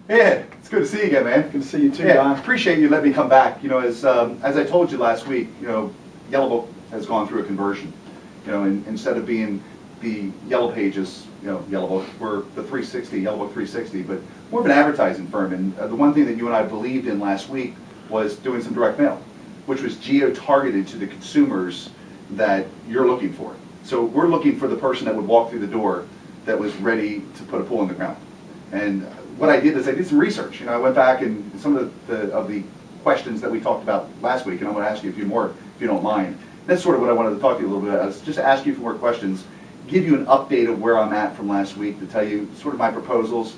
Yeah, it's good to see you again, man. Good to see you too, Yeah, Don. appreciate you letting me come back. You know, as I told you last week, you know, Yellow Book has gone through a conversion. You know, instead of being the Yellow Pages, you know, Yellow Book, we're the 360, Yellow Book 360, but more of an advertising firm. And the one thing that you and I believed in last week was doing some direct mail, which was geo-targeted to the consumers that you're looking for. So we're looking for the person that would walk through the door that was ready to put a pool in the ground. And what I did is I did some research. You know, I went back and some of the questions that we talked about last week, and I'm going to ask you a few more if you don't mind. That's sort of what I wanted to talk to you a little bit about, is just ask you a few more questions, give you an update of where I'm at from last week, to tell you sort of my proposals,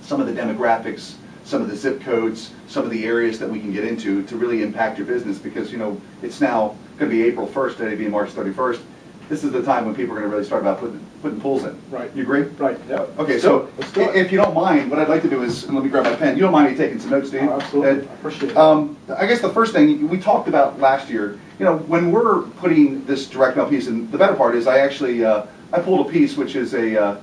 some of the demographics, some of the zip codes, some of the areas that we can get into to really impact your business, because, you know, it's now going to be April 1st, today being March 31st. This is the time when people are going to really start about putting pools in. Right. You agree? Right, yeah. Okay, so if you don't mind, what I'd like to do is, and let me grab my pen. You don't mind me taking some notes, do you? Oh, absolutely. I appreciate it. I guess the first thing we talked about last year, you know, when we're putting this direct mail piece, and the better part is I actually, I pulled a piece which is a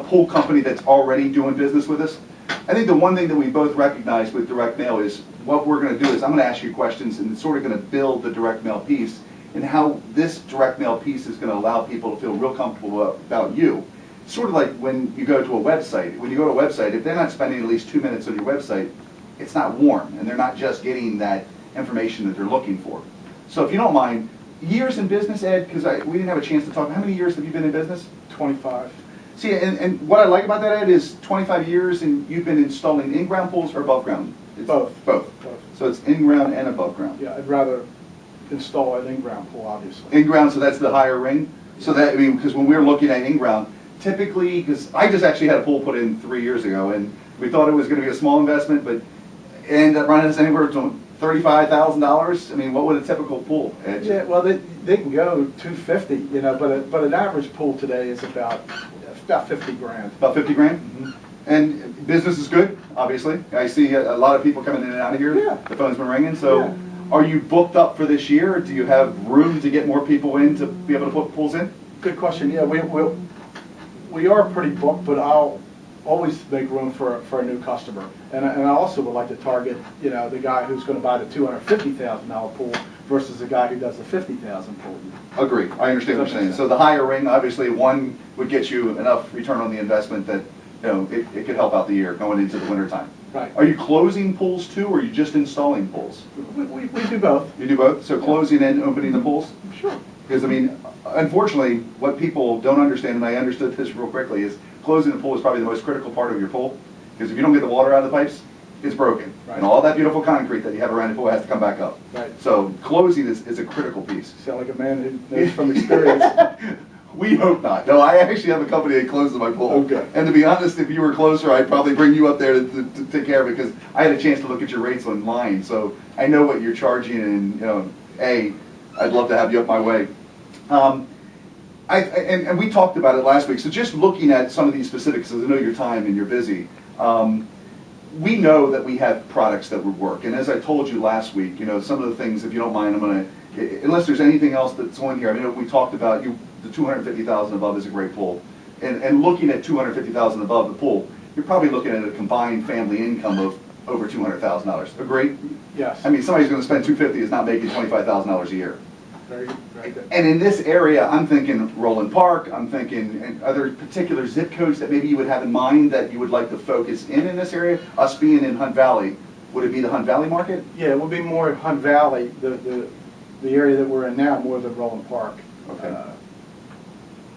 pool company that's already doing business with us. I think the one thing that we both recognize with direct mail is what we're going to do is I'm going to ask you questions, and it's sort of going to build the direct mail piece, and how this direct mail piece is going to allow people to feel real comfortable about you. Sort of like when you go to a website. When you go to a website, if they're not spending at least 2 minutes on your website, it's not warm, and they're not just getting that information that they're looking for. So if you don't mind, years in business, Ed, because we didn't have a chance to talk. How many years have you been in business? 25. See, and what I like about that, Ed, is 25 years, and you've been installing in-ground pools or above ground? Both. Both. So it's in-ground and above ground. Yeah, I'd rather install an in-ground pool, obviously. In-ground, so that's the higher ring? So that, I mean, because when we were looking at in-ground, typically, because I just actually had a pool put in 3 years ago, and we thought it was going to be a small investment, but it ended up running us anywhere from $35,000. I mean, what would a typical pool, Ed? Yeah, well, they can go $250, you know, but an average pool today is about 50 grand. About 50 grand? Mm-hmm. And business is good, obviously. I see a lot of people coming in and out of here. Yeah. The phone's been ringing. So Yeah. Are you booked up for this year? Or do you have room to get more people in to be able to put pools in? Good question. Yeah, we are pretty booked, but I'll always make room for a new customer. And I also would like to target, you know, the guy who's going to buy the $250,000 pool versus the guy who does the $50,000 pool. Agree. I understand what you're saying. So the higher ring, obviously, one would get you enough return on the investment that, you know, it could help out the year going into the winter time. Right. Are you closing pools too, or are you just installing pools? We do both. You do both? So closing and opening the pools? Sure. Because, I mean, unfortunately, what people don't understand, and I understood this real quickly, is closing the pool is probably the most critical part of your pool. Because if you don't get the water out of the pipes, it's broken. Right. And all that beautiful concrete that you have around the pool has to come back up. Right. So closing is a critical piece. Sound like a man who knows from experience. We hope not. No, I actually have a company that closes my pool. Okay. And to be honest, if you were closer, I'd probably bring you up there to take care of it, because I had a chance to look at your rates online. So I know what you're charging, and, you know, I'd love to have you up my way. And we talked about it last week. So just looking at some of these specifics, because I know your time and you're busy, we know that we have products that would work. And as I told you last week, you know, some of the things, if you don't mind, I'm going to, unless there's anything else that's on here, I mean, we talked about the 250,000 above is a great pool. And looking at 250,000 above the pool, you're probably looking at a combined family income of over $200,000. Agree? Yes. I mean, somebody's going to spend $250 is not making $25,000 a year. Very good. Very good. And in this area, I'm thinking Roland Park, I'm thinking, are there particular zip codes that maybe you would have in mind that you would like to focus in this area? Us being in Hunt Valley, would it be the Hunt Valley market? Yeah, it would be more Hunt Valley, the area that we're in now, more than Roland Park. Okay.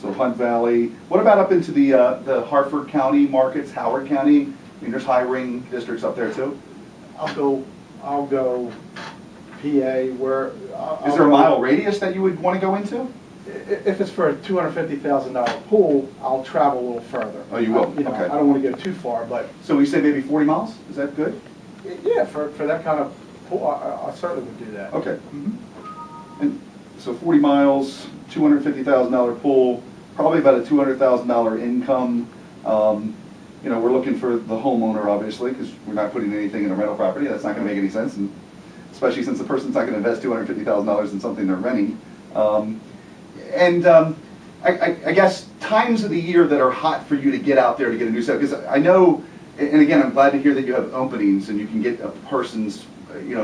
So Hunt Valley. What about up into the Hartford County markets, Howard County? I mean, there's high ring districts up there too. I'll go PA, where... Is there a mile radius that you would want to go into? If it's for a $250,000 pool, I'll travel a little further. Oh, you will? You know, Okay. I don't want to go too far, but... So we say maybe 40 miles? Is that good? Yeah, for that kind of pool, I certainly would do that. Okay. And so 40 miles, $250,000 pool, probably about a $200,000 income. You know, we're looking for the homeowner, obviously, because we're not putting anything in a rental property. That's not going to make any sense, and especially since the person's not going to invest $250,000 in something they're renting. I guess times of the year that are hot for you to get out there to get a new set, because I know and again, I'm glad to hear that you have openings and you can get a person's,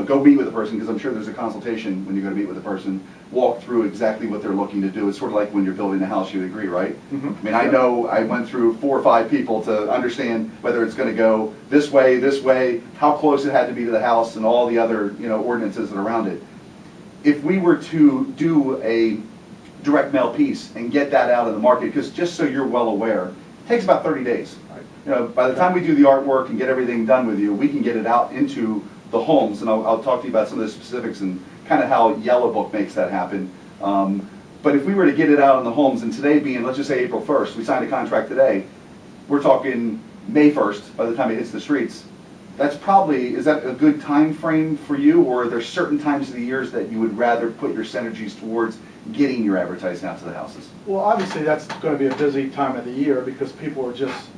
go meet with a person, because I'm sure there's a consultation when you go to meet with a person, walk through exactly what they're looking to do. It's sort of like when you're building a house, you would agree, right? Mhm. I mean, I know I went through 4 or 5 people to understand whether it's gonna go this way, how close it had to be to the house, and all the other, ordinances that are around it. If we were to do a direct mail piece and get that out of the market, because just so you're well aware, it takes about 30 days. By the time we do the artwork and get everything done with you, we can get it out into the homes, and I'll talk to you about some of the specifics and kind of how Yellow Book makes that happen. But if we were to get it out in the homes, and today being, let's just say April 1st, we signed a contract today, we're talking May 1st by the time it hits the streets. That's probably, is that a good time frame for you, or are there certain times of the years that you would rather put your synergies towards getting your advertising out to the houses? Well, obviously, that's going to be a busy time of the year because people are just,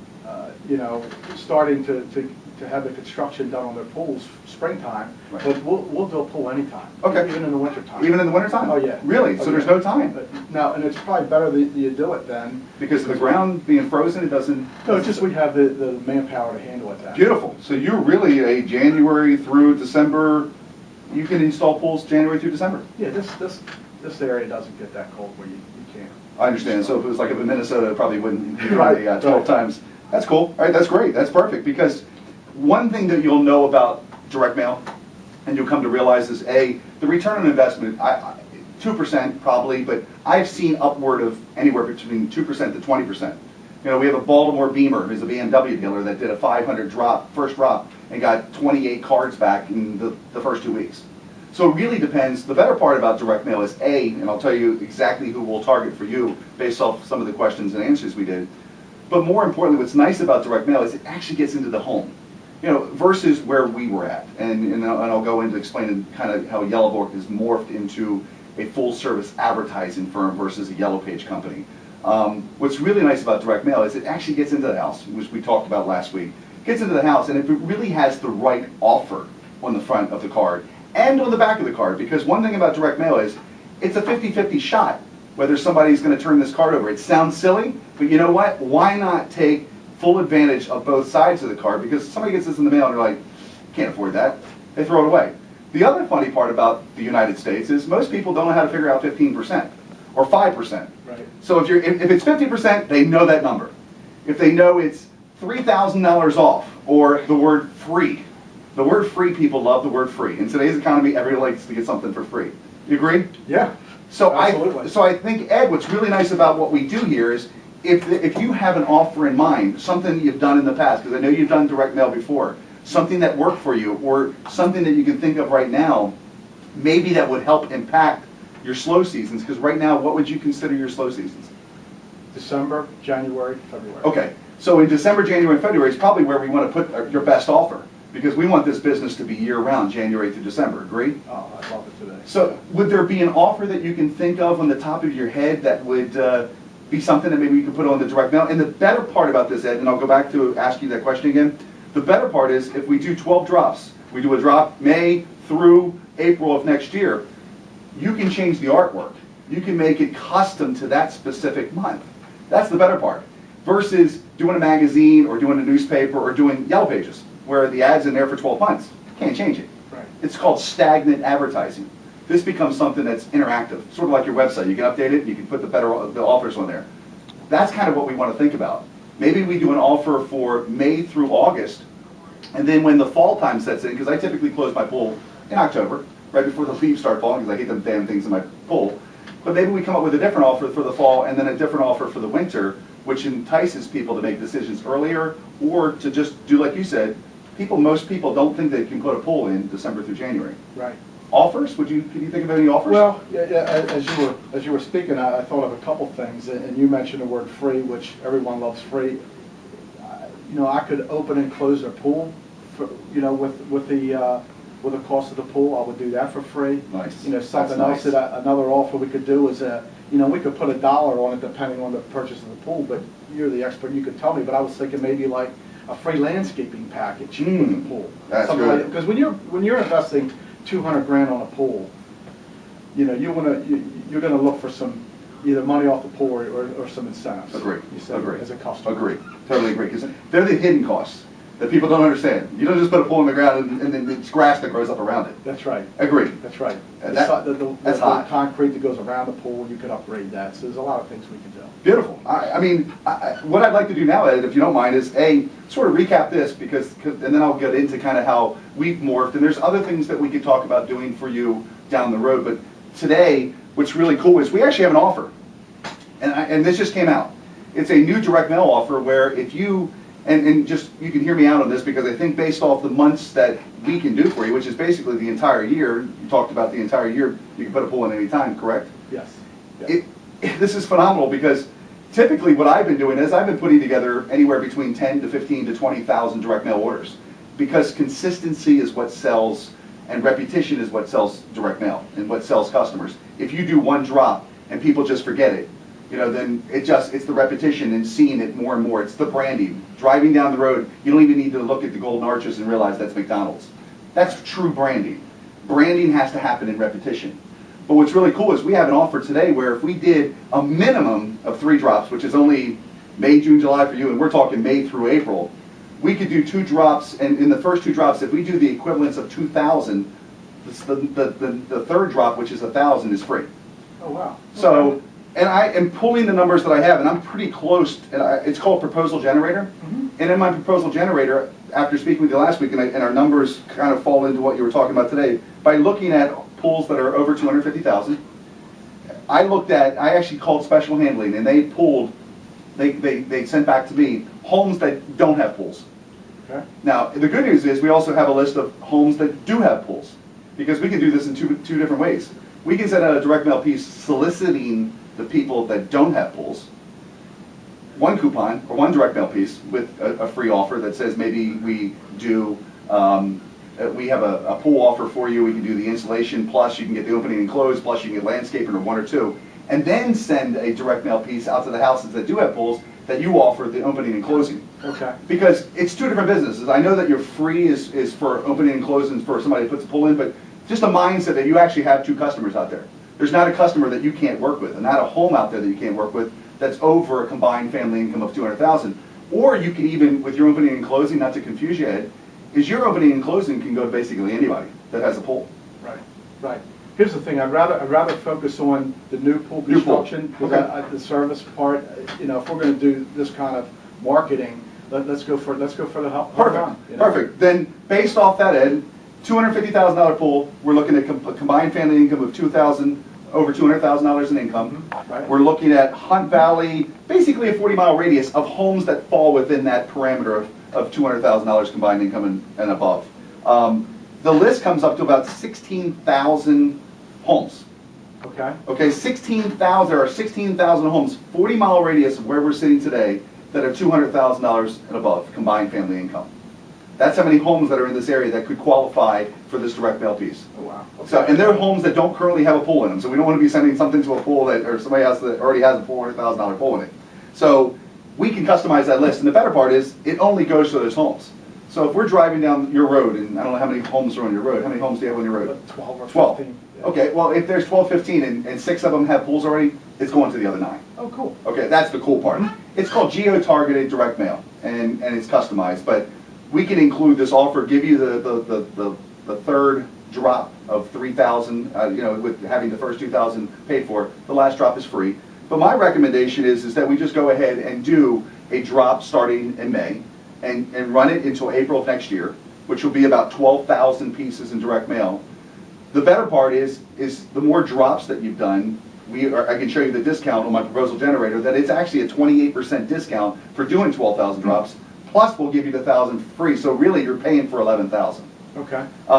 starting to have the construction done on their pools springtime. Right. But we'll do a pool anytime. Okay. Even in the wintertime. Even in the wintertime? Oh, yeah. Really? So Oh, there's yeah. no time? No, and it's probably better that you do it then. Because of the ground being frozen, it doesn't... No, it's just we have the manpower to handle it then. Beautiful. So you're really a January through December, you can install pools January through December? Yeah, this area doesn't get that cold where you can't. I understand. So if it was like up in Minnesota, it probably wouldn't be Right, 12 right. times. That's cool. All right, that's great. That's perfect. Because one thing that you'll know about direct mail, and you'll come to realize is, A, the return on investment, 2% probably, but I've seen upward of anywhere between 2% to 20%. We have a Baltimore Beamer, who's a BMW dealer, that did a 500 first drop, and got 28 cards back in the first 2 weeks. So it really depends. The better part about direct mail is, A, and I'll tell you exactly who we'll target for you based off some of the questions and answers we did, but more importantly, what's nice about direct mail is it actually gets into the home, versus where we were at. And I'll go into explaining kind of how Yellow Book has morphed into a full-service advertising firm versus a Yellow Page company. What's really nice about direct mail is it actually gets into the house, which we talked about last week. Gets into the house, and if it really has the right offer on the front of the card and on the back of the card, because one thing about direct mail is it's a 50-50 shot whether somebody's going to turn this card over. It sounds silly, but you know what? Why not take full advantage of both sides of the card? Because somebody gets this in the mail and they're like, can't afford that. They throw it away. The other funny part about the United States is most people don't know how to figure out 15% or 5%. Right. So if it's 50%, they know that number. If they know it's $3,000 off or the word free. The word free, people love the word free. In today's economy, everybody likes to get something for free. You agree? Yeah. So Absolutely. I think, Ed, what's really nice about what we do here is if you have an offer in mind, something that you've done in the past, because I know you've done direct mail before, something that worked for you, or something that you can think of right now, maybe that would help impact your slow seasons, because right now, what would you consider your slow seasons? December, January, February. Okay, so in December, January, and February is probably where we want to put your best offer, because we want this business to be year-round, January through December, agree? Oh, I love it today. So would there be an offer that you can think of on the top of your head that would be something that maybe you could put on the direct mail? And the better part about this, Ed, and I'll go back to ask you that question again, the better part is if we do 12 drops, we do a drop May through April of next year, you can change the artwork. You can make it custom to that specific month. That's the better part. Versus doing a magazine or doing a newspaper or doing Yellow Pages, where the ad's in there for 12 months. Can't change it. Right. It's called stagnant advertising. This becomes something that's interactive, sort of like your website. You can update it, you can put the offers on there. That's kind of what we want to think about. Maybe we do an offer for May through August, and then when the fall time sets in, because I typically close my pool in October, right before the leaves start falling, because I hate them damn things in my pool. But maybe we come up with a different offer for the fall and then a different offer for the winter, which entices people to make decisions earlier, or to just do like you said, most people don't think they can put a pool in December through January. Right. Offers? Can you think of any offers? Well, yeah, as you were speaking, I thought of a couple things, and you mentioned the word free, which everyone loves free. I could open and close a pool, with the cost of the pool. I would do that for free. Nice. Something That's else nice. that another offer we could do is, we could put $1 on it depending on the purchase of the pool. But you're the expert, you could tell me. But I was thinking maybe like a free landscaping package with the pool. That's Something good. Because when you're investing $200,000 on a pool, you're gonna look for some either money off the pool or some incentives. Agree. You said Agree. as a customer. Agree. Totally agree. Because they're the hidden costs. that people don't understand. You don't just put a pole in the ground and then it's grass that grows up around it. That's right. Agreed. That's right. And The that's hot. concrete that goes around the pool, you could upgrade that, so there's a lot of things we can do. Beautiful. I mean, what I'd like to do now, Ed, if you don't mind, is sort of recap this and then I'll get into kind of how we've morphed. And there's other things that we could talk about doing for you down the road. But today, what's really cool is we actually have an offer, and this just came out. It's a new direct mail offer where if you and just you can hear me out on this because I think based off the months that we can do for you, which is basically the entire year. You talked about the entire year. You can put a pull in any time, correct? Yes. Yes. This is phenomenal because typically what I've been doing is I've been putting together anywhere between 10 to 15 to 20,000 direct mail orders because consistency is what sells and repetition is what sells direct mail and what sells customers. If you do one drop and people just forget it, then it's the repetition and seeing it more and more. It's the branding. Driving down the road, you don't even need to look at the golden arches and realize that's McDonald's. That's true branding. Branding has to happen in repetition. But what's really cool is we have an offer today where if we did a minimum of 3 drops, which is only May, June, July for you, and we're talking May through April, we could do 2 drops, and in the first 2 drops, if we do the equivalence of 2,000, the third drop, which is 1,000, is free. Oh, wow. So, and I am pulling the numbers that I have, and I'm pretty close, it's called Proposal Generator, and in my Proposal Generator, after speaking with you last week, and our numbers kind of fall into what you were talking about today, by looking at pools that are over 250,000. I actually called Special Handling, and they pulled, they sent back to me homes that don't have pools. Okay. Now, the good news is we also have a list of homes that do have pools, because we can do this in two different ways. We can send out a direct mail piece soliciting the people that don't have pools, 1 coupon or 1 direct mail piece with a free offer that says maybe we do we have a pool offer for you. We can do the installation, plus you can get the opening and close, plus you can get landscaping or 1 or 2, and then send a direct mail piece out to the houses that do have pools that you offer the opening and closing. Okay. Because it's 2 different businesses. I know that your free is for opening and closing for somebody that puts a pool in, but just a mindset that you actually have 2 customers out there. There's not a customer that you can't work with, and not a home out there that you can't work with that's over a combined family income of 200,000. Or you can even, with your opening and closing, not to confuse you, Ed, is your opening and closing can go to basically anybody that has a pool. Right, right. Here's the thing, I'd rather focus on the new pool construction, because Okay. the service part, if we're gonna do this kind of marketing, let's go for the help. Perfect, perfect. Then, based off that, Ed, $250,000 pool, we're looking at a combined family income of over $200,000 in income. Right. We're looking at Hunt Valley, basically a 40-mile radius of homes that fall within that parameter of $200,000 combined income and above. The list comes up to about 16,000 homes. Okay. Okay, 16,000, there are 16,000 homes, 40-mile radius of where we're sitting today, that are $200,000 and above combined family income. That's how many homes that are in this area that could qualify for this direct mail piece. Oh, wow. Okay. So, and they're homes that don't currently have a pool in them, so we don't want to be sending something to a pool or somebody else that already has a $400,000 pool in it. So we can customize that list, and the better part is, it only goes to those homes. So if we're driving down your road, and I don't know how many homes are on your road, how many homes do you have on your road? 12 or 12. 15. Yeah. Okay, well, if there's 12, 15, and 6 of them have pools already, it's going to the other 9. Oh, cool. Okay, that's the cool part. It's called geo-targeted direct mail, and it's customized, but we can include this offer, give you the third drop of 3,000, with having the first 2,000 paid for. The last drop is free. But my recommendation is that we just go ahead and do a drop starting in May and run it until April of next year, which will be about 12,000 pieces in direct mail. The better part is the more drops that you've done, I can show you the discount on my proposal generator, that it's actually a 28% discount for doing 12,000 drops, plus we'll give you the 1,000 free, so really you're paying for 11,000. Okay.